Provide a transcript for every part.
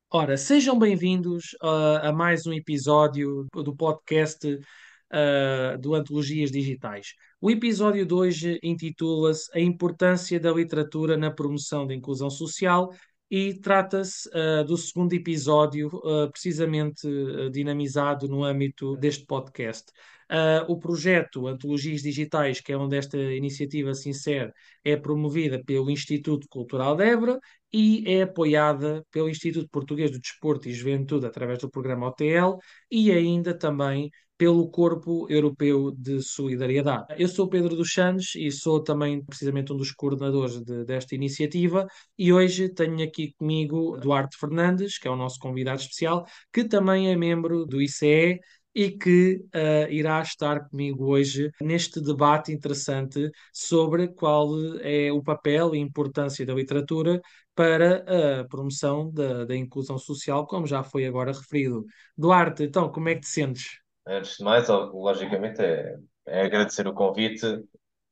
Ora, sejam bem-vindos a mais um episódio do podcast do Antologias Digitais. O episódio de hoje intitula-se A Importância da Literatura na Promoção da Inclusão Social e trata-se do segundo episódio, precisamente dinamizado no âmbito deste podcast. O projeto Antologias Digitais, que é onde esta iniciativa se insere, é promovida pelo Instituto Cultural de Évora e é apoiada pelo Instituto Português do Desporto e Juventude através do programa OTL e ainda também pelo Corpo Europeu de Solidariedade. Eu sou Pedro dos Santos e sou também precisamente um dos coordenadores desta iniciativa e hoje tenho aqui comigo Duarte Fernandes, que é o nosso convidado especial, que também é membro do ICE e que irá estar comigo hoje neste debate interessante sobre qual é o papel e importância da literatura para a promoção da inclusão social, como já foi agora referido. Duarte, então, como é que te sentes? Antes de mais, logicamente, é agradecer o convite,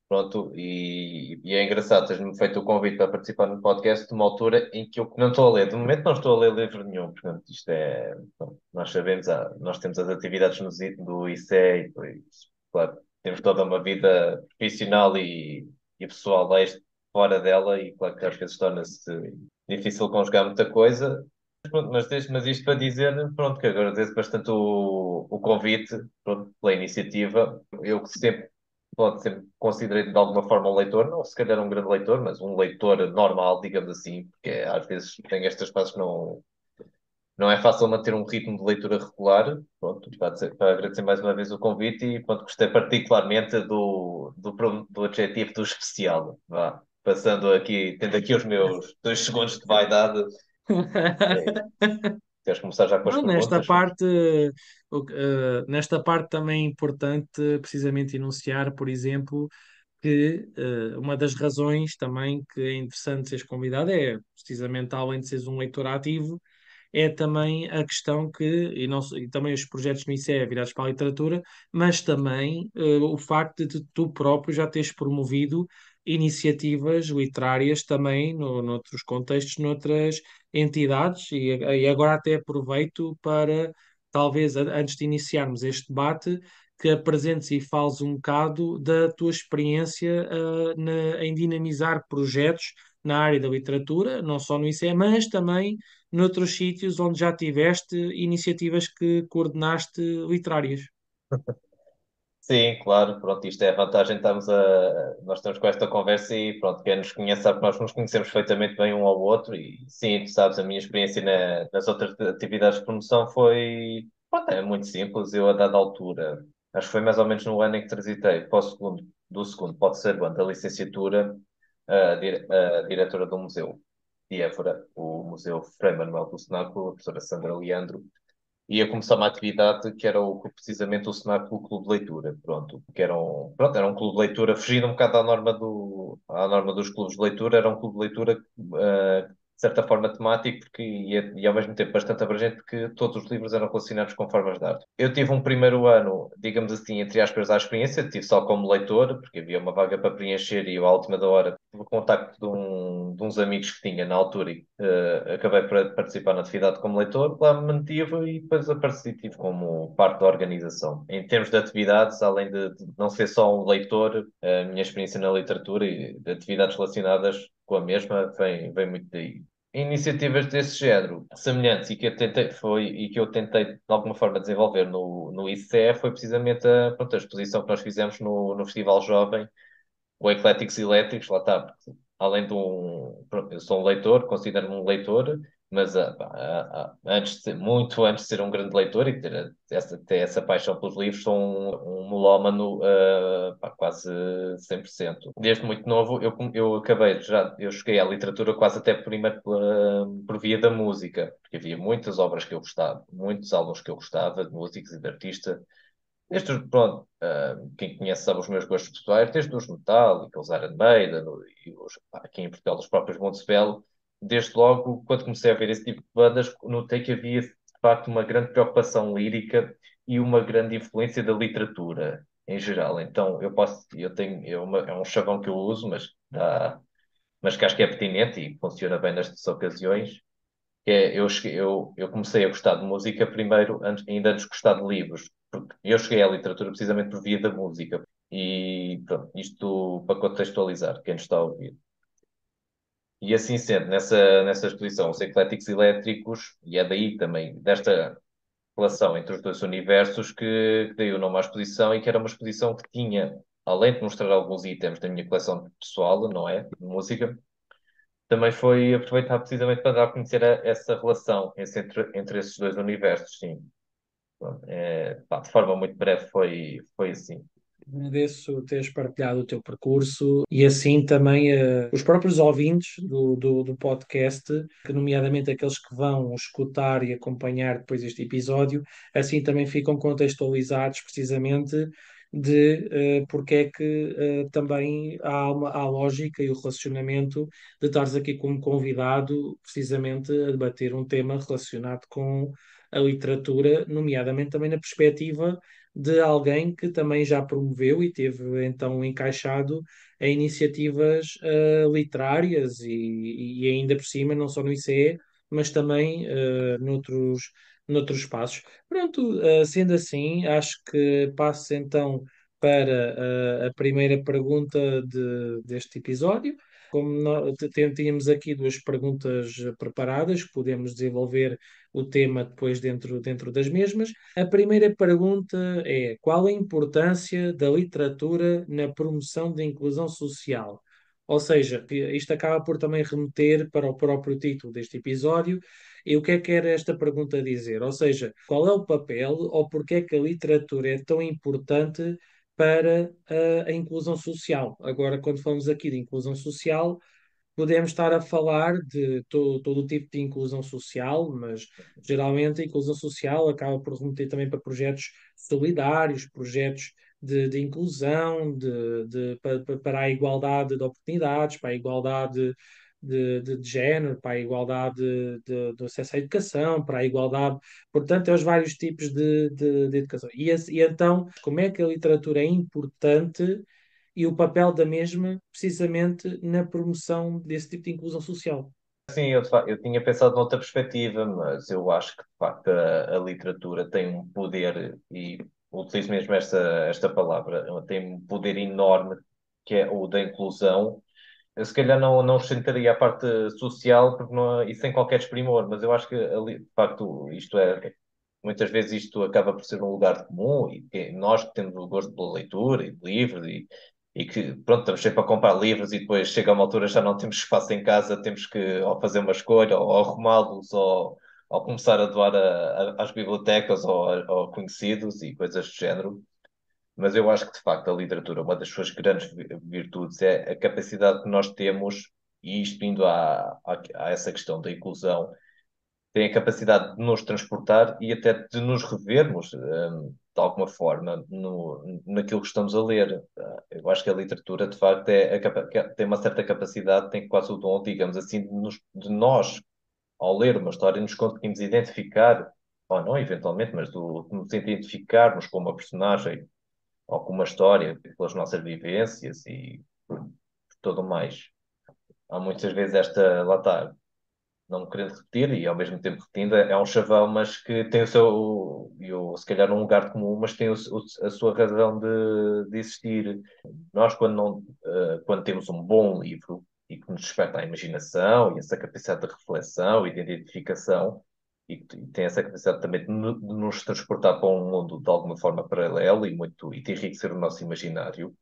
pronto, e é engraçado teres-me feito o convite para participar no podcast numa altura em que eu não estou a ler. De momento não estou a ler livro nenhum, portanto, isto é, bom, nós sabemos, nós temos as atividades do ICE, e, por isso, claro, temos toda uma vida profissional e pessoal fora dela, e claro que às vezes torna-se difícil conjugar muita coisa. Pronto, mas isto para dizer, pronto, que agradeço bastante o convite, pronto, pela iniciativa. Eu que sempre, pronto, sempre considerei de alguma forma um leitor, não se calhar um grande leitor, mas um leitor normal, digamos assim, porque às vezes tem estas fases que não é fácil manter um ritmo de leitura regular. Pronto, para agradecer mais uma vez o convite e pronto, gostei particularmente do adjetivo do especial. Vá. Passando aqui, tendo aqui os meus 2 segundos de vaidade, é, queres começar já com as Não, perguntas? nesta parte também é importante precisamente enunciar, por exemplo, que uma das razões também que é interessante seres convidado é precisamente além de seres um leitor ativo, é também a questão que, e também os projetos no ICE virados para a literatura, mas também o facto de tu próprio já teres promovido iniciativas literárias também noutros contextos, noutras entidades, e agora até aproveito para, talvez, antes de iniciarmos este debate, que apresentes e fales um bocado da tua experiência em dinamizar projetos na área da literatura, não só no ICE, mas também noutros sítios onde já tiveste iniciativas que coordenaste literárias. Sim, claro, pronto, isto é a vantagem, nós estamos com esta conversa e pronto, quem nos conhece sabe que nós nos conhecemos perfeitamente bem um ao outro e sim, tu sabes, a minha experiência nas outras atividades de promoção foi, pronto, é muito simples, eu a dada altura, acho que foi mais ou menos no ano em que transitei para o segundo, do segundo, pode ser o ano da licenciatura, a diretora do museu de Évora, o Museu Frei Manuel do Cenáculo, a professora Sandra Leandro, ia começar uma atividade que era precisamente o Cenáculo Clube de Leitura, pronto, que era um clube de leitura, fugindo um bocado à norma dos clubes de leitura, era um clube de leitura, de certa forma temático, e ao mesmo tempo bastante abrangente, porque todos os livros eram relacionados com formas de arte. Eu tive um primeiro ano, digamos assim, entre aspas, à experiência, tive só como leitor, porque havia uma vaga para preencher e eu, à última da hora, tive o contacto de uns amigos que tinha na altura e acabei por participar na atividade como leitor, lá me mantive e depois apareci tive como parte da organização. Em termos de atividades, além de não ser só um leitor, a minha experiência na literatura e de atividades relacionadas com a mesma vem muito daí. Iniciativas desse género, semelhantes e que eu tentei de alguma forma desenvolver no ICE foi precisamente pronto, a exposição que nós fizemos no Festival Jovem, o Ecléticos e Elétricos, lá está, porque além de pronto, eu sou um leitor, considero-me um leitor, mas muito antes de ser um grande leitor e ter essa paixão pelos livros, sou um melómano quase 100%. Desde muito novo, eu cheguei à literatura quase até primeiro por via da música, porque havia muitas obras que eu gostava, muitos álbuns que eu gostava, de músicos e de artistas, pronto, quem conhece sabe os meus gostos pessoais, desde os Metallica, os Iron Maiden, aqui em Portugal, os próprios Montebello. Desde logo, quando comecei a ver esse tipo de bandas, notei que havia, de facto, uma grande preocupação lírica e uma grande influência da literatura, em geral. Então, eu tenho, é um chavão que eu uso, mas que acho que é pertinente e funciona bem nestas ocasiões. que é, eu comecei a gostar de música primeiro, ainda antes de gostar de livros, porque eu cheguei à literatura precisamente por via da música. E pronto, isto para contextualizar quem nos está a ouvir. E assim sendo, nessa exposição, os ecléticos elétricos, e é daí também, desta relação entre os dois universos, que dei o nome à exposição e que era uma exposição que tinha, além de mostrar alguns itens da minha coleção pessoal, não é? De música, também foi aproveitar precisamente para dar a conhecer essa relação entre esses dois universos, sim. Pronto, pá, de forma muito breve foi assim. Agradeço teres partilhado o teu percurso e assim também os próprios ouvintes do podcast, que nomeadamente aqueles que vão escutar e acompanhar depois este episódio, assim também ficam contextualizados precisamente de porque é que também há lógica e o relacionamento de estares aqui como convidado precisamente a debater um tema relacionado com a literatura, nomeadamente também na perspectiva de alguém que também já promoveu e teve então encaixado em iniciativas literárias e ainda por cima, não só no ICE, mas também noutros espaços. Pronto, sendo assim, acho que passo então para a primeira pergunta deste episódio. Como tínhamos aqui duas perguntas preparadas, que podemos desenvolver o tema depois dentro das mesmas. A primeira pergunta é: qual a importância da literatura na promoção da inclusão social? Ou seja, que isto acaba por também remeter para o próprio título deste episódio. E o que é que era esta pergunta dizer? Ou seja, qual é o papel ou porque é que a literatura é tão importante para a inclusão social? Agora, quando falamos aqui de inclusão social, podemos estar a falar de todo o tipo de inclusão social, mas geralmente a inclusão social acaba por remeter também para projetos solidários, projetos de inclusão, para a igualdade de oportunidades, para a igualdade de género, para a igualdade de acesso à educação, para a igualdade, portanto, é os vários tipos de educação. E então, como é que a literatura é importante e o papel da mesma precisamente na promoção desse tipo de inclusão social? Sim, eu tinha pensado noutra perspectiva, mas eu acho que de facto a literatura tem um poder, e utilizo mesmo esta palavra, tem um poder enorme, que é o da inclusão. Eu se calhar não acrescentaria a parte social, porque não, e sem qualquer desprimor, mas eu acho que de facto isto muitas vezes isto acaba por ser um lugar comum, e que nós que temos o gosto pela leitura e de livros, e que, pronto, estamos sempre a comprar livros e depois chega uma altura já não temos espaço em casa, temos que ou fazer uma escolha, ou arrumá-los, ou começar a doar às bibliotecas ou conhecidos e coisas do género. Mas eu acho que, de facto, a literatura, uma das suas grandes virtudes é a capacidade que nós temos, e isto indo a essa questão da inclusão, tem a capacidade de nos transportar e até de nos revermos, de alguma forma, naquilo que estamos a ler. Eu acho que a literatura, de facto, tem uma certa capacidade, tem quase o dom, digamos assim, de nós, ao ler uma história, nos conseguimos identificar, ou não, eventualmente, mas de nos identificarmos com uma personagem ou com uma história, pelas nossas vivências e por tudo mais. Há muitas vezes lá está, não me querendo repetir e ao mesmo tempo repetindo, é um chavão, mas que tem o seu, se calhar um lugar comum, mas tem a sua razão de existir. Nós, quando temos um bom livro e que nos desperta a imaginação e essa capacidade de reflexão e de identificação, e tem essa capacidade também de nos transportar para um mundo de alguma forma paralelo e de enriquecer o nosso imaginário.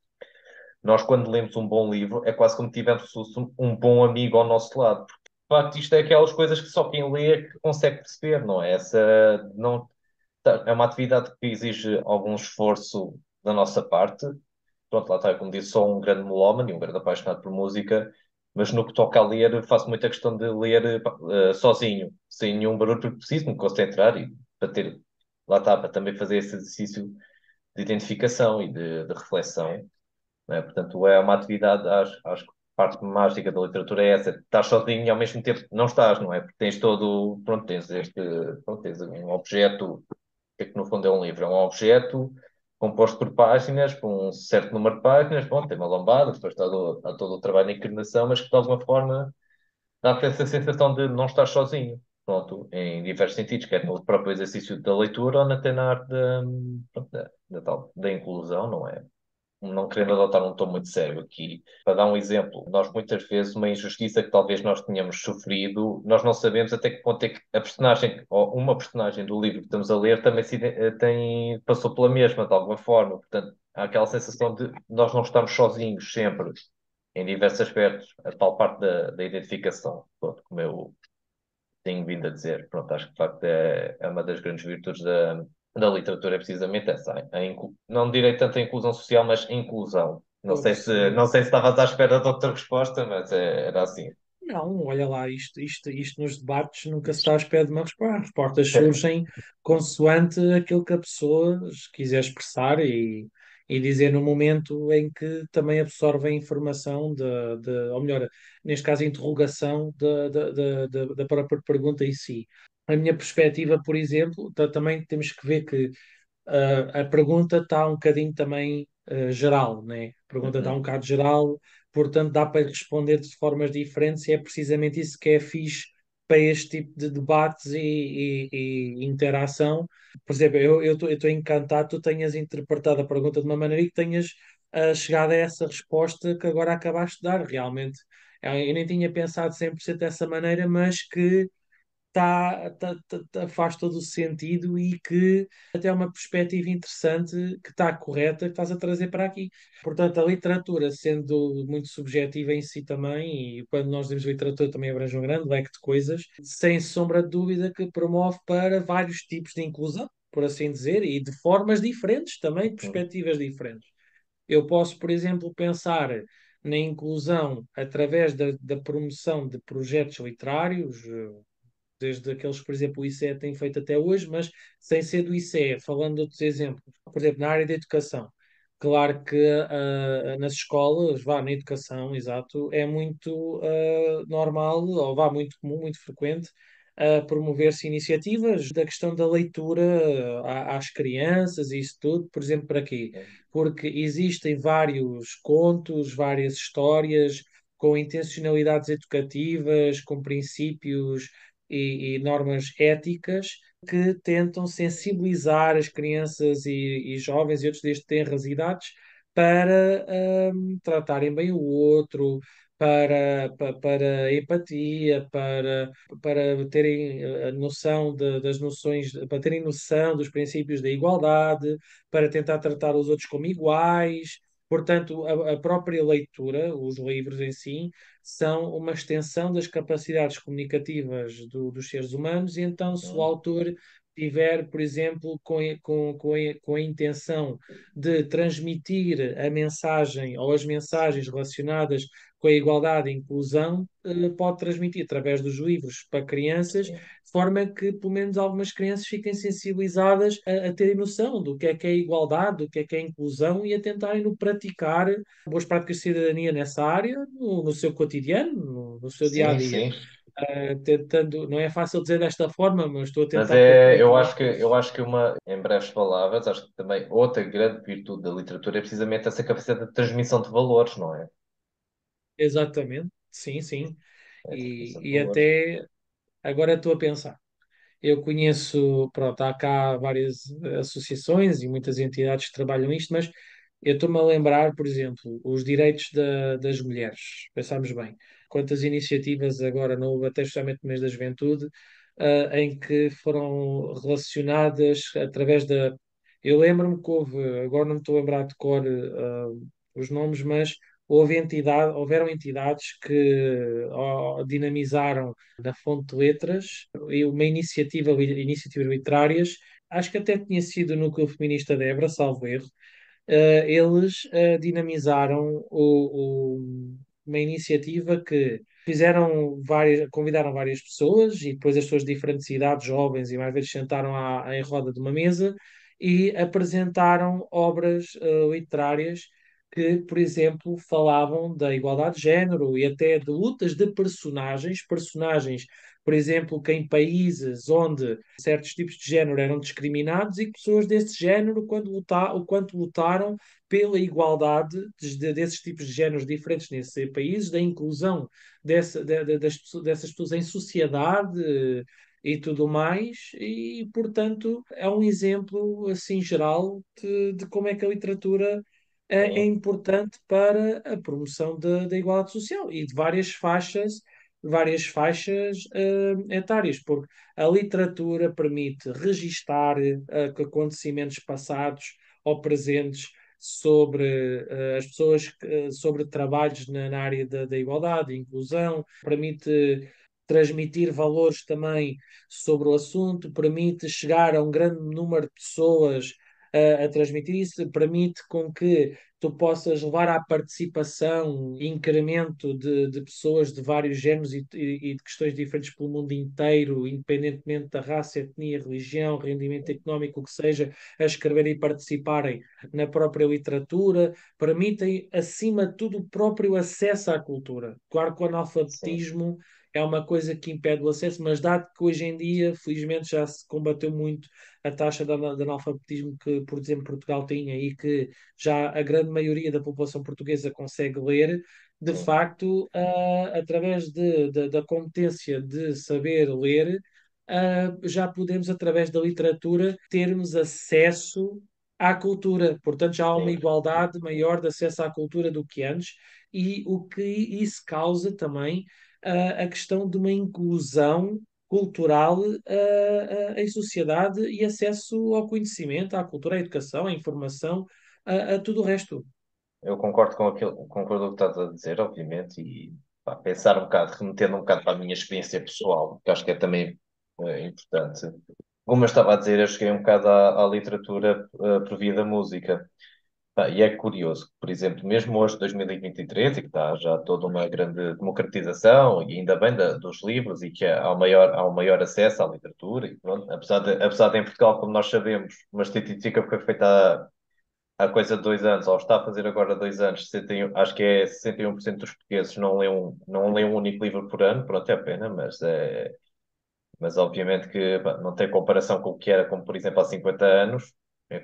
Nós, quando lemos um bom livro, é quase como se tivéssemos um bom amigo ao nosso lado. Porque, de facto, isto é aquelas coisas que só quem lê é que consegue perceber, não é? Não, é uma atividade que exige algum esforço da nossa parte. Pronto, lá está, como disse, sou um grande melómano e um grande apaixonado por música, mas no que toca a ler, faço muita questão de ler sozinho, sem nenhum barulho, porque preciso me concentrar e para ter, lá está, para também fazer esse exercício de identificação e de reflexão, não é? Portanto, é uma atividade, acho que a parte mágica da literatura é essa, estás sozinho e ao mesmo tempo não estás, não é? Porque tens pronto, tens um objeto, que no fundo é um livro, é um objeto composto por páginas, por um certo número de páginas, bom, tem uma lombada, depois há todo o trabalho de encarnação, mas que de alguma forma dá-te essa sensação de não estar sozinho. pronto, em diversos sentidos, quer no próprio exercício da leitura ou até na arte pronto, da inclusão, não é? Não querendo adotar um tom muito sério aqui, para dar um exemplo, nós muitas vezes uma injustiça que talvez nós tenhamos sofrido, nós não sabemos até que ponto é que a personagem, ou uma personagem do livro que estamos a ler também passou pela mesma, de alguma forma. Portanto, há aquela sensação de nós não estamos sozinhos sempre, em diversos aspectos, a tal parte da identificação, pronto, como eu tenho vindo a dizer. Pronto, acho que de facto é uma das grandes virtudes da literatura, é precisamente essa. Não direi tanto a inclusão social, mas a inclusão. Não Estou a sei se, perceber. não sei se estavas à espera de outra resposta, mas era assim. Não, olha lá, isto nos debates nunca se está à espera de uma resposta. As respostas surgem consoante aquilo que a pessoa quiser expressar e dizer no momento em que também absorve a informação ou melhor, neste caso, a interrogação da própria pergunta em si. A minha perspectiva, por exemplo, também temos que ver que a pergunta está um bocadinho também geral, né? A pergunta está um Uhum, bocado geral, portanto dá para responder de formas diferentes e é precisamente isso que é fixe para este tipo de debates e interação. Por exemplo, eu estou encantado que tu tenhas interpretado a pergunta de uma maneira e que tenhas chegado a essa resposta que agora acabaste de dar. Realmente, eu nem tinha pensado 100% dessa maneira, mas que faz todo o sentido e que até é uma perspectiva interessante que está correta, que estás a trazer para aqui. Portanto, a literatura, sendo muito subjetiva em si também, e quando nós dizemos literatura também abrange um grande leque de coisas, sem sombra de dúvida que promove para vários tipos de inclusão, por assim dizer, e de formas diferentes também, de uhum, perspectivas diferentes. Eu posso, por exemplo, pensar na inclusão através da promoção de projetos literários, desde aqueles que, por exemplo, o ICE tem feito até hoje, mas sem ser do ICE, falando de outros exemplos. Por exemplo, na área da educação. Claro que nas escolas, vá na educação, exato, é muito normal, ou vá muito comum, muito frequente, promover-se iniciativas da questão da leitura às crianças e isso tudo, por exemplo, para quê? Porque existem vários contos, várias histórias com intencionalidades educativas, com princípios e normas éticas que tentam sensibilizar as crianças e jovens e outros desde tenras idades para tratarem bem o outro, para empatia, para terem a noção das noções, para terem noção dos princípios da igualdade, para tentar tratar os outros como iguais. Portanto, a própria leitura, os livros em si, são uma extensão das capacidades comunicativas dos seres humanos, e então, se o uhum, autor tiver, por exemplo, com a intenção de transmitir a mensagem ou as mensagens relacionadas com a igualdade e inclusão, pode transmitir através dos livros para crianças, sim, de forma que, pelo menos, algumas crianças fiquem sensibilizadas a terem noção do que é igualdade, do que é inclusão e a tentarem no praticar boas práticas de cidadania nessa área, no seu cotidiano, no seu dia a sim, dia. sim. Tentando, não é fácil dizer desta forma, mas estou a Mas tentar pôr por palavras. eu acho que em breves palavras, acho que também outra grande virtude da literatura é precisamente essa capacidade de transmissão de valores, não é? Exatamente, sim, sim. É a transmissão de E valores. até agora estou a pensar. Eu conheço, pronto, há cá várias associações e muitas entidades que trabalham isto, mas eu estou-me a lembrar, por exemplo, os direitos das mulheres. Pensámos bem, quantas iniciativas agora não houve, até justamente no mês da juventude, em que foram relacionadas através da. Eu lembro-me que houve, agora não me estou a lembrar de cor, os nomes, mas houveram entidades que dinamizaram na Fonte de Letras e uma iniciativas literárias, acho que até tinha sido no Núcleo Feminista de Évora, salvo erro. Eles dinamizaram uma iniciativa que convidaram várias pessoas e depois as suas diferentes idades, jovens e mais velhos, sentaram em roda de uma mesa e apresentaram obras literárias que, por exemplo, falavam da igualdade de género e até de lutas de personagens, por exemplo, que em países onde certos tipos de género eram discriminados e que pessoas desse género, o quanto lutaram pela igualdade desses tipos de géneros diferentes nesses países, da inclusão dessas pessoas em sociedade, e tudo mais, e portanto é um exemplo assim geral de como é que a literatura é sim, importante para a promoção da igualdade social e de várias faixas etárias, porque a literatura permite registar acontecimentos passados ou presentes sobre as pessoas, sobre trabalhos na área da igualdade, inclusão, permite transmitir valores também sobre o assunto, permite chegar a um grande número de pessoas a transmitir isso, permite com que tu possas levar à participação, incremento de pessoas de vários géneros e de questões diferentes pelo mundo inteiro, independentemente da raça, etnia, religião, rendimento económico, o que seja, a escrever e participarem na própria literatura, permitem, acima de tudo, o próprio acesso à cultura. Claro que o sim, analfabetismo é uma coisa que impede o acesso, mas dado que hoje em dia, felizmente, já se combateu muito a taxa de analfabetismo que, por exemplo, Portugal tinha e que já a grande maioria da população portuguesa consegue ler, de sim. facto, através da competência de saber ler, já podemos, através da literatura, termos acesso à cultura. Portanto, já há uma Sim. igualdade maior de acesso à cultura do que antes, e o que isso causa também a questão de uma inclusão cultural em sociedade e acesso ao conhecimento, à cultura, à educação, à informação, a tudo o resto. Eu concordo com aquilo, concordo com o que estás a dizer, obviamente, e pá, pensar um bocado, remetendo um bocado para a minha experiência pessoal, que acho que é também importante. Como eu estava a dizer, eu cheguei um bocado à literatura por via da música. Pá, e é curioso, por exemplo, mesmo hoje, 2023, e que está já toda uma grande democratização, e ainda bem dos livros, e que há um maior acesso à literatura, e pronto, apesar de em Portugal, como nós sabemos, uma estatística que foi feita há coisa de 2 anos, ou está a fazer agora 2 anos, 61, acho que é 61% dos portugueses não lêem um único livro por ano, pronto, é pena, mas obviamente que pá, não tem comparação com o que era, como por exemplo há 50 anos.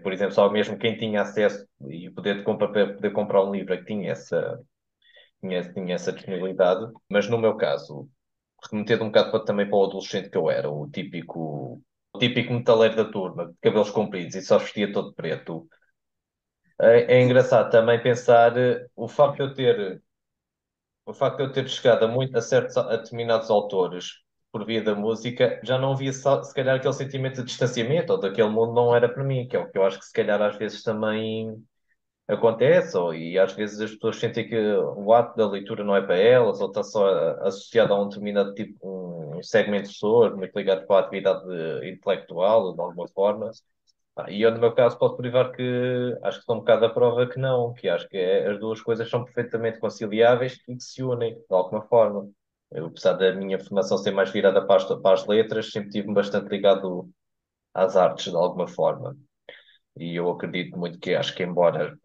Por exemplo, só mesmo quem tinha acesso e o poder de compra para poder comprar um livro é que tinha essa disponibilidade. Mas no meu caso, remetendo um bocado também para o adolescente que eu era, o típico metaleiro da turma, de cabelos compridos e só vestia todo preto. É engraçado também pensar o facto de eu ter chegado a determinados autores por via da música, já não havia se calhar aquele sentimento de distanciamento ou daquele mundo não era para mim, que é o que eu acho que se calhar às vezes também acontece, e às vezes as pessoas sentem que o ato da leitura não é para elas, ou está só associado a um determinado tipo, um segmento de pessoas, muito ligado com a atividade intelectual, de alguma forma. E eu, no meu caso, posso privar que acho que estou um bocado a prova que não, que acho que as duas coisas são perfeitamente conciliáveis e que se unem, de alguma forma. Eu, apesar da minha formação ser mais virada para as letras, sempre tive bastante ligado às artes, de alguma forma. E eu acredito muito que acho que, embora,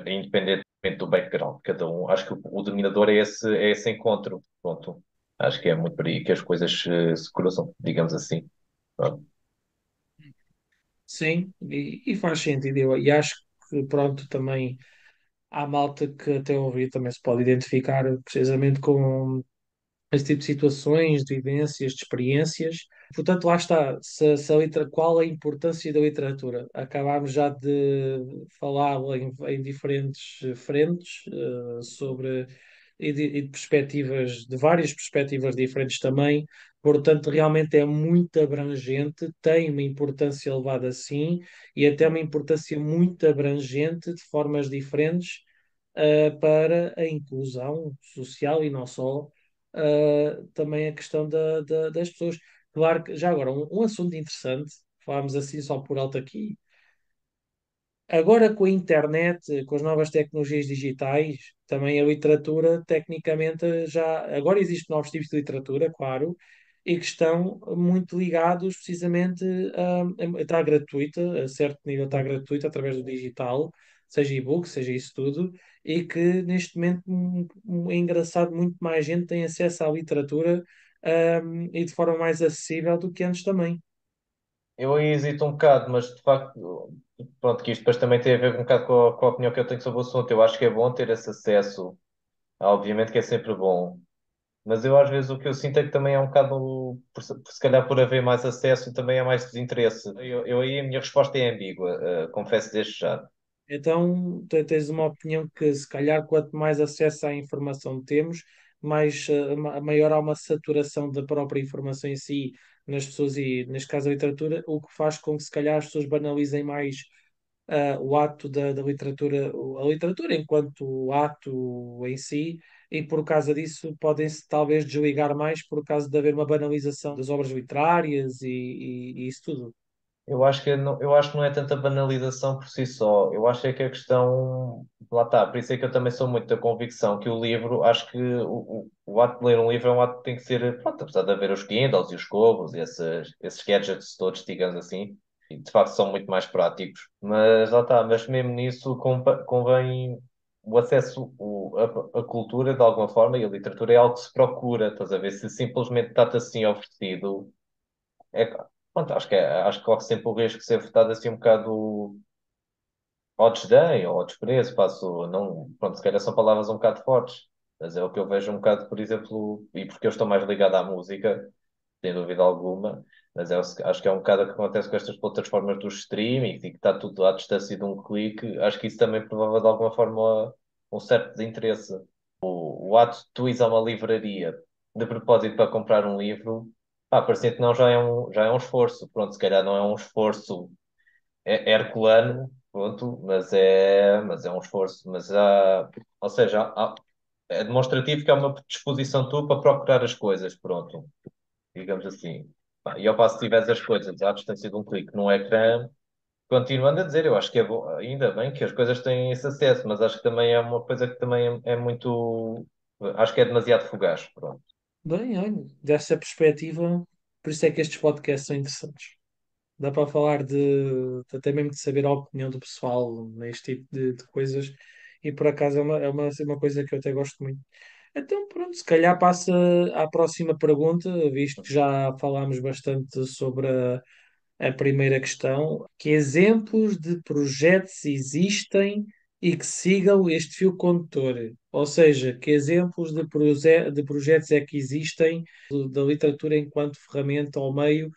independentemente do background de cada um, acho que o dominador é esse encontro. Pronto. Acho que é muito por aí que as coisas se cruzam, digamos assim. Pronto. Sim, e faz sentido. E acho que, pronto, também há malta que até ouvir também se pode identificar precisamente com esse tipo de situações, de vivências, de experiências. Portanto, lá está, qual a importância da literatura? Acabámos já de falar em diferentes frentes, sobre e de perspectivas, de várias perspectivas diferentes também. Portanto, realmente é muito abrangente, tem uma importância elevada sim, e até uma importância muito abrangente de formas diferentes, para a inclusão social e não só, também a questão das pessoas. Claro que, já agora, um assunto interessante, falámos assim só por alto aqui. Agora com a internet, com as novas tecnologias digitais, também a literatura, tecnicamente, já. Agora existem novos tipos de literatura, claro, e que estão muito ligados precisamente está gratuita, a certo nível está gratuita através do digital, seja e-book, seja isso tudo, e que neste momento é engraçado, muito mais gente tem acesso à literatura, e de forma mais acessível do que antes também. Eu aí hesito um bocado, mas de facto, pronto, que isto depois também tem a ver um bocado com a opinião que eu tenho sobre o assunto. Eu acho que é bom ter esse acesso, obviamente que é sempre bom, Mas eu às vezes o que eu sinto é que também é um bocado, se calhar por haver mais acesso, também é mais desinteresse. Eu aí a minha resposta é ambígua, confesso desde já. Então, tens uma opinião que, se calhar, quanto mais acesso à informação temos, mais, maior há uma saturação da própria informação em si nas pessoas e, neste caso, a literatura, o que faz com que, se calhar, as pessoas banalizem mais o ato da literatura, a literatura enquanto ato em si, e por causa disso podem-se talvez desligar mais por causa de haver uma banalização das obras literárias e isso tudo. Eu acho que não é tanta banalização por si só. Eu acho é que a questão, lá está, por isso é que eu também sou muito da convicção que o livro, acho que o ato de ler um livro é um ato que tem que ser, pronto, apesar de haver os Kindles e os Kobos e esses gadgets todos, digamos assim, e de facto são muito mais práticos. Mas lá está, mas mesmo nisso convém o acesso a cultura de alguma forma e a literatura é algo que se procura, estás a ver? Se simplesmente está-te assim oferecido. É, pronto, acho que corre sempre o risco de ser votado assim um bocado ao desdém ou ao desprezo, passo, não, pronto, se calhar são palavras um bocado fortes, mas é o que eu vejo um bocado, por exemplo, e porque eu estou mais ligado à música, sem dúvida alguma, mas acho que é um bocado o que acontece com estas plataformas dos streaming e que está tudo à distância de um clique, acho que isso também provava de alguma forma um certo desinteresse. O ato de tu ires a uma livraria de propósito para comprar um livro, pá, parecia que não já é um esforço. Pronto, se calhar não é um esforço herculano, pronto, mas é um esforço. Ou seja, é demonstrativo que há uma disposição tua para procurar as coisas, pronto, digamos assim. Pá, e ao passo que tiveres as coisas à distância de um clique no ecrã, continuando a dizer, eu acho que é bom, ainda bem que as coisas têm esse acesso, mas acho que também é uma coisa que também é muito, acho que é demasiado fugaz, pronto. Bem, olha, dessa perspectiva, por isso é que estes podcasts são interessantes. Dá para falar até mesmo de saber a opinião do pessoal neste tipo de coisas, e por acaso é uma coisa que eu até gosto muito. Então, pronto, se calhar passa à próxima pergunta, visto que já falámos bastante sobre a primeira questão. Que exemplos de projetos existem e que sigam este fio condutor? Ou seja, que exemplos de projetos é que existem da literatura enquanto ferramenta ou meio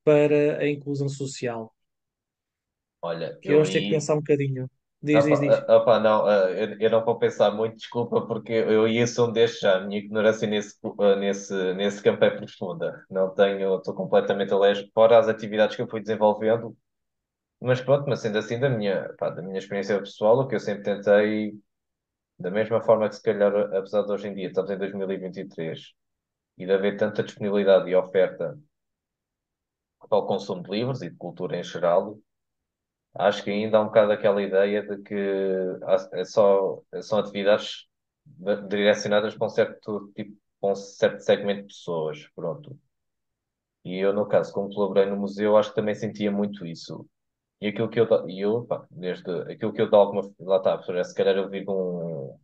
para a inclusão social? Olha, Que eu eu vamos ter que aí, pensar um bocadinho. Diz, diz, diz. não, eu não vou pensar muito, desculpa, porque eu ia ser um destes já, a minha ignorância nesse campo é profunda, não tenho, estou completamente alérgico, fora as atividades que eu fui desenvolvendo, mas pronto, mas sendo assim da minha experiência pessoal, o que eu sempre tentei, da mesma forma que se calhar, apesar de hoje em dia, estamos em 2023, e de haver tanta disponibilidade e oferta para o consumo de livros e de cultura em geral, acho que ainda há um bocado aquela ideia de que são atividades direcionadas para um certo tipo, para um certo segmento de pessoas, pronto. E eu, no caso, como colaborei no museu, acho que também sentia muito isso. E aquilo que pá, desde aquilo que eu de alguma, lá está, se calhar eu vivo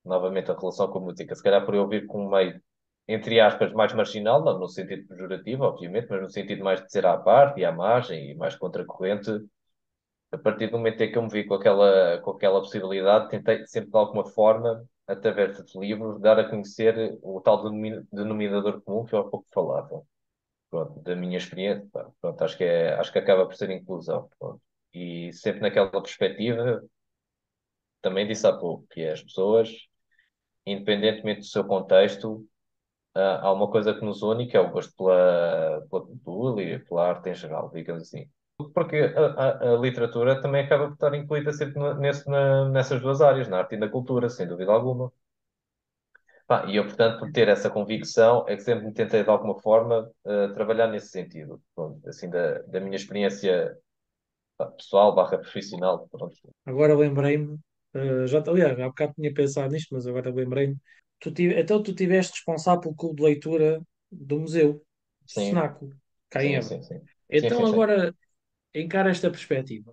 novamente a relação com a música, se calhar por eu vir com um meio, entre aspas, mais marginal, não no sentido pejorativo, obviamente, mas no sentido mais de ser à parte e à margem e mais contracorrente, a partir do momento em que eu me vi com aquela possibilidade, tentei sempre de alguma forma, através de livros, dar a conhecer o tal denominador comum que eu há pouco falava. Pronto, da minha experiência, pá, pronto, acho que acaba por ser inclusão. Pronto. E sempre naquela perspectiva, também disse há pouco, que é as pessoas, independentemente do seu contexto, há uma coisa que nos une, que é o gosto pela cultura e pela arte em geral, digamos assim. Porque a literatura também acaba por estar incluída sempre nessas duas áreas, na arte e na cultura, sem dúvida alguma. Pá, e eu, portanto, por ter essa convicção, é que sempre me tentei, de alguma forma, trabalhar nesse sentido. Pronto, assim, da minha experiência pá, pessoal, barra profissional, pronto. Agora lembrei-me, aliás, há bocado tinha pensado nisto, mas agora lembrei-me. Então tu estiveste responsável pelo clube de leitura do museu, Sim, Senaco, cá em sim, Évora. sim, sim. Sim, Então sim, sim. agora encara esta perspectiva.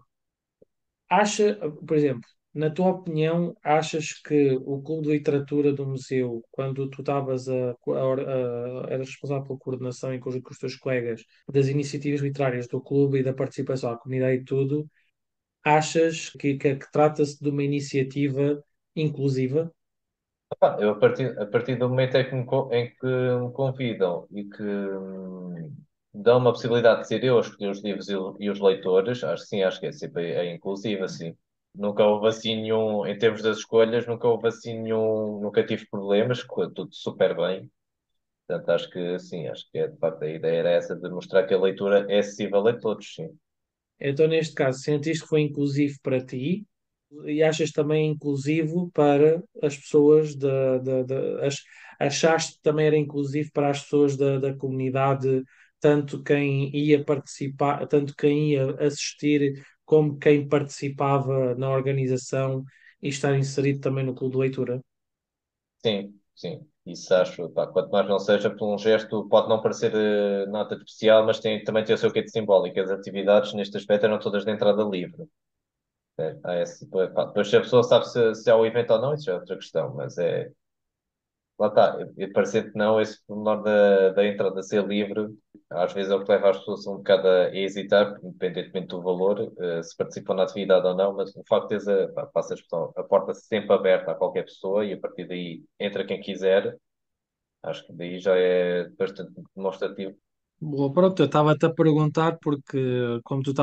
Acha, por exemplo, na tua opinião, achas que o clube de literatura do museu, quando tu estavas eras responsável pela coordenação em conjunto com os teus colegas das iniciativas literárias do clube e da participação à comunidade e tudo, achas que trata-se de uma iniciativa inclusiva? Eu, a partir do momento em que me convidam e que dão uma possibilidade de ser eu a escolher os livros e os leitores, acho que sim, acho que é sempre inclusivo, assim. Nunca houve assim nenhum, em termos das escolhas, nunca houve assim nenhum, nunca tive problemas, correu tudo super bem. Portanto, acho que sim, acho que de facto a ideia era essa de mostrar que a leitura é acessível a todos, sim. Então, neste caso, sentiste que foi inclusivo para ti e achas também inclusivo para as pessoas achaste que também era inclusivo para as pessoas da comunidade, tanto quem ia participar, tanto quem ia assistir, como quem participava na organização e estar inserido também no clube de leitura? Sim, sim. Isso acho, pá, quanto mais não seja por um gesto, pode não parecer nada de especial, mas também tem o seu quê de simbólico. As atividades neste aspecto eram todas de entrada livre. Depois, se a pessoa sabe se é o evento ou não, isso já é outra questão, mas é. Lá está, parecer que não, esse pormenor da entrada ser livre, às vezes é o que leva as pessoas um bocado a hesitar, independentemente do valor, se participam na atividade ou não, mas o facto de teres passa a expressão, a porta sempre aberta a qualquer pessoa e a partir daí entra quem quiser, acho que daí já é bastante demonstrativo. Boa, pronto, eu estava-te a perguntar porque, como tu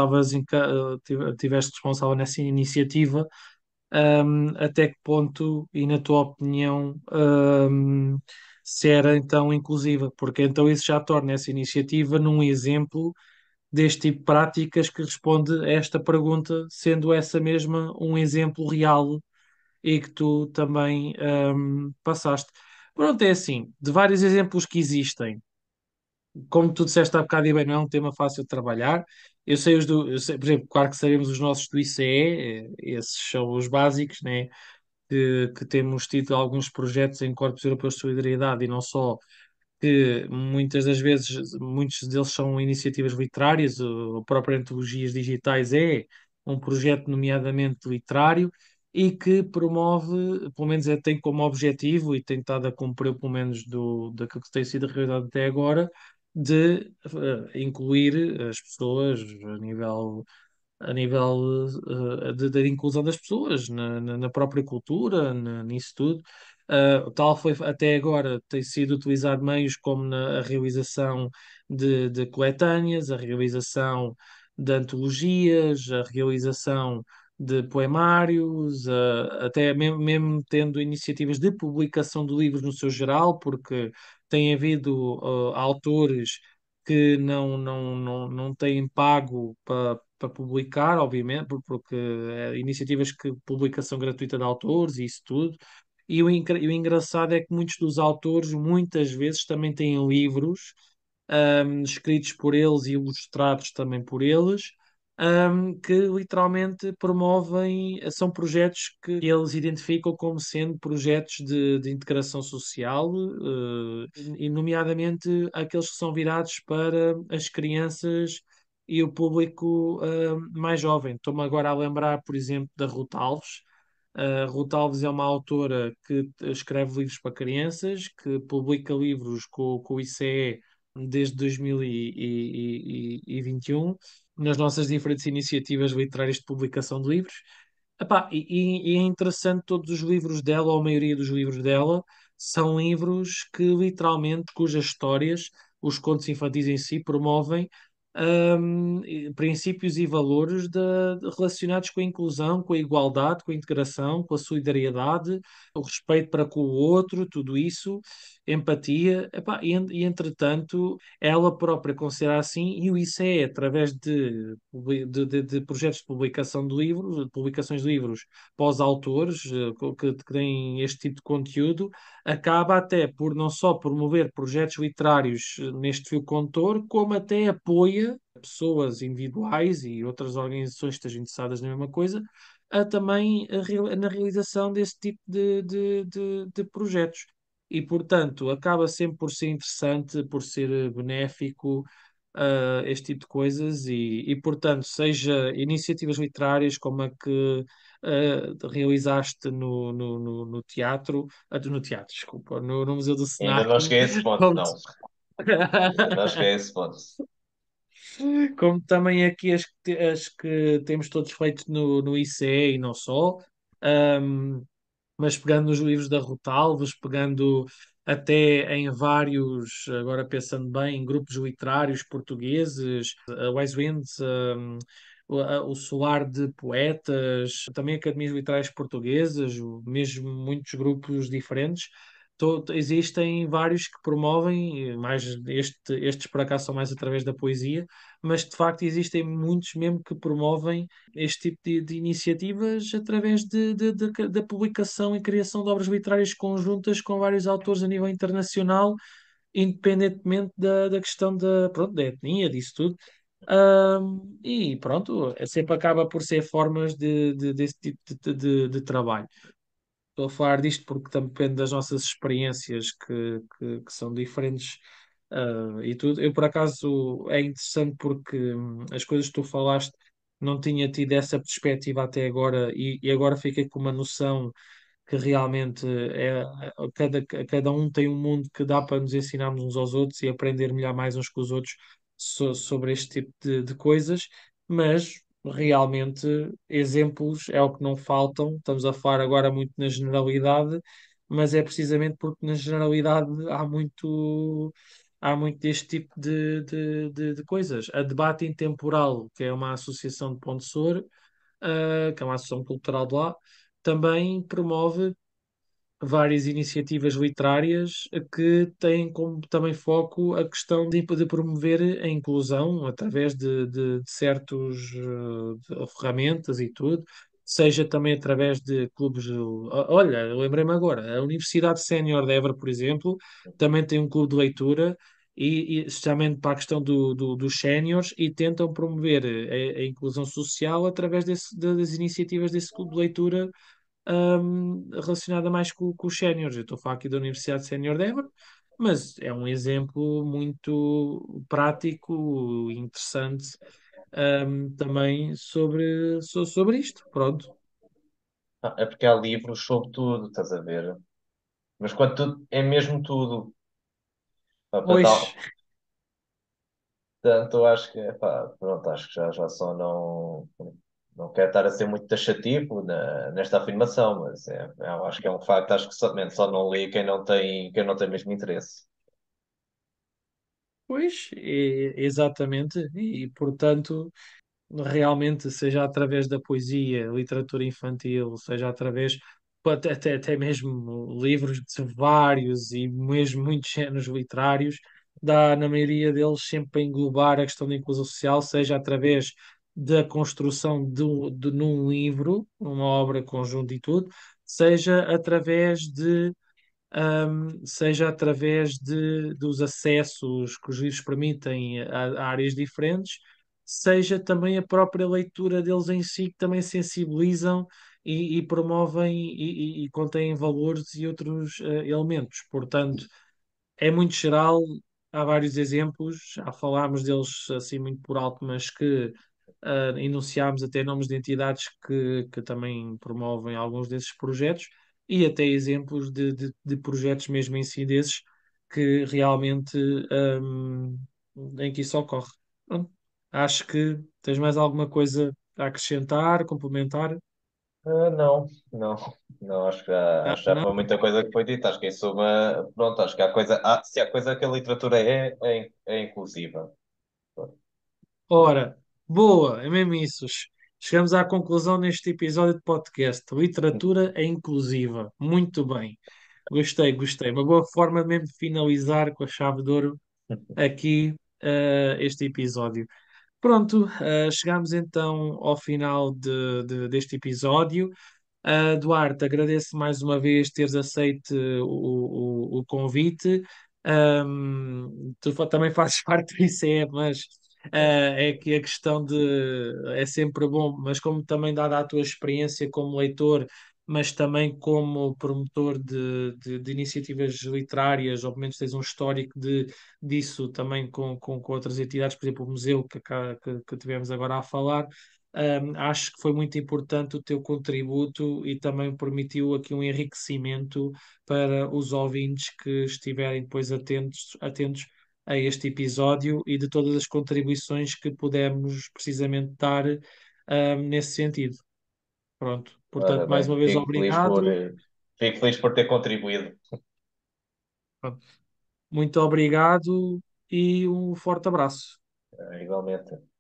tiveste responsável nessa iniciativa, até que ponto, e na tua opinião, se era então inclusiva, porque então isso já torna essa iniciativa num exemplo deste tipo de práticas que responde a esta pergunta, sendo essa mesma um exemplo real e que tu também passaste. Pronto, é assim, de vários exemplos que existem, como tu disseste há bocado e bem, não é um tema fácil de trabalhar. Eu sei, por exemplo, claro que sabemos os nossos do ICE, esses são os básicos, né? Que temos tido alguns projetos em Corpos Europeus de Solidariedade e não só, que muitas das vezes, muitos deles são iniciativas literárias, o próprio Antologias Digitais é um projeto nomeadamente literário e que promove, pelo menos tem como objetivo e tem estado a cumprir pelo menos daquilo que tem sido a realidade até agora, de incluir as pessoas a nível da inclusão das pessoas na própria cultura, nisso tudo. Tal foi até agora, tem sido utilizado meios como a realização de coletâneas, a realização de antologias, a realização de poemários, até mesmo tendo iniciativas de publicação de livros no seu geral, porque tem havido autores que não têm pago para publicar, obviamente, porque iniciativas que publicação gratuita de autores e isso tudo. E o engraçado é que muitos dos autores, muitas vezes, também têm livros escritos por eles e ilustrados também por eles, que literalmente promovem, são projetos que eles identificam como sendo projetos de integração social, e nomeadamente aqueles que são virados para as crianças e o público mais jovem. Estou-me agora a lembrar, por exemplo, da Ruth Alves. A Ruth Alves é uma autora que escreve livros para crianças, que publica livros com o ICE desde 2021 nas nossas diferentes iniciativas literárias de publicação de livros. Epá, e é interessante, todos os livros dela, ou a maioria dos livros dela, são livros que literalmente, cujas histórias, os contos infantis em si, promovem princípios e valores relacionados com a inclusão, com a igualdade, com a integração, com a solidariedade, o respeito para com o outro, tudo isso, empatia, epá, e entretanto ela própria considera assim, e isso é através de projetos de publicação de livros, de publicações de livros para os autores que têm este tipo de conteúdo, acaba até por não só promover projetos literários neste fio condutor, como até apoia pessoas individuais e outras organizações que estejam interessadas na mesma coisa, também na realização desse tipo de projetos. E, portanto, acaba sempre por ser interessante, por ser benéfico, este tipo de coisas, portanto, seja iniciativas literárias como a que realizaste no teatro, no teatro, desculpa, no Museu do Ainda Senac, não cheguei a esse ponto, como, não. Ainda não cheguei a esse ponto. como também aqui as que temos todos feito no ICE e não só. mas pegando nos livros da Rotalvos, pegando até em vários, agora pensando bem, em grupos literários portugueses, a Wise Winds, o Solar de Poetas, também academias literárias portuguesas, mesmo muitos grupos diferentes. Existem vários que promovem, mais estes por acaso são mais através da poesia, mas de facto existem muitos mesmo que promovem este tipo de iniciativas através da publicação e criação de obras literárias conjuntas com vários autores a nível internacional, independentemente da questão pronto, da etnia, disso tudo. E pronto, sempre acaba por ser formas desse tipo de trabalho. Estou a falar disto porque também depende das nossas experiências que são diferentes, e tudo. Eu, por acaso, é interessante porque as coisas que tu falaste não tinha tido essa perspectiva até agora e agora fiquei com uma noção que realmente cada um tem um mundo que dá para nos ensinarmos uns aos outros e aprender melhor mais uns com os outros sobre este tipo de coisas, mas realmente exemplos é o que não faltam. Estamos a falar agora muito na generalidade, mas é precisamente porque na generalidade há muito deste tipo de coisas. A Debate Intemporal, que é uma associação de Pontessor, que é uma associação cultural de lá, também promove várias iniciativas literárias que têm como também foco a questão de promover a inclusão através de certos ferramentas e tudo, seja também através de clubes. Olha, eu lembrei-me agora, a Universidade Sénior de Évora, por exemplo, também tem um clube de leitura. E justamente para a questão dos séniores e tentam promover a inclusão social através das iniciativas desse clube de leitura, relacionada mais com os séniores. Eu estou a falar aqui da Universidade Sénior de Évora, mas é um exemplo muito prático e interessante, também sobre isto. Pronto. É porque há livros sobre tudo, estás a ver? Mas quando tudo, é mesmo tudo. Pá, para Pois, tal, portanto, eu acho que, pá, pronto, acho que já só não quero estar a ser muito taxativo nesta afirmação, mas eu acho que é um facto, acho que somente só não lê quem não tem mesmo interesse. pois, exatamente. E, portanto, realmente, seja através da poesia, literatura infantil, seja através, até mesmo livros de vários e mesmo muitos géneros literários, dá na maioria deles sempre a englobar a questão da inclusão social, seja através da construção num livro, uma obra conjunta e tudo, seja através dos acessos que os livros permitem a áreas diferentes, seja também a própria leitura deles em si, que também sensibilizam e promovem e contêm valores e outros elementos. Portanto, é muito geral, há vários exemplos, já falámos deles assim muito por alto, mas que enunciámos até nomes de entidades que também promovem alguns desses projetos e até exemplos de projetos mesmo em si desses que realmente em que isso ocorre. Pronto. Acho que tens mais alguma coisa a acrescentar, complementar? Não, não, não, acho que já Não? foi muita coisa que foi dita. Acho que em suma, pronto, acho que se há coisa que a literatura é inclusiva. Ora, boa, é mesmo isso. Chegamos à conclusão neste episódio de podcast. Literatura é inclusiva. Muito bem. Gostei, gostei. Uma boa forma mesmo de finalizar com a chave de ouro aqui este episódio. Pronto, chegamos então ao final deste episódio. Duarte, agradeço mais uma vez teres aceito o convite. Tu também fazes parte disso, mas é que a questão é sempre bom, mas como também dada a tua experiência como leitor, mas também como promotor de iniciativas literárias, ou pelo menos tens um histórico disso também com outras entidades, por exemplo, o museu que tivemos agora a falar. Acho que foi muito importante o teu contributo e também permitiu aqui um enriquecimento para os ouvintes que estiverem depois atentos a este episódio e de todas as contribuições que pudemos precisamente dar, nesse sentido. Pronto. Ora Portanto, mais bem, uma vez, obrigado. Fico feliz por ter contribuído. Muito obrigado e um forte abraço. Igualmente.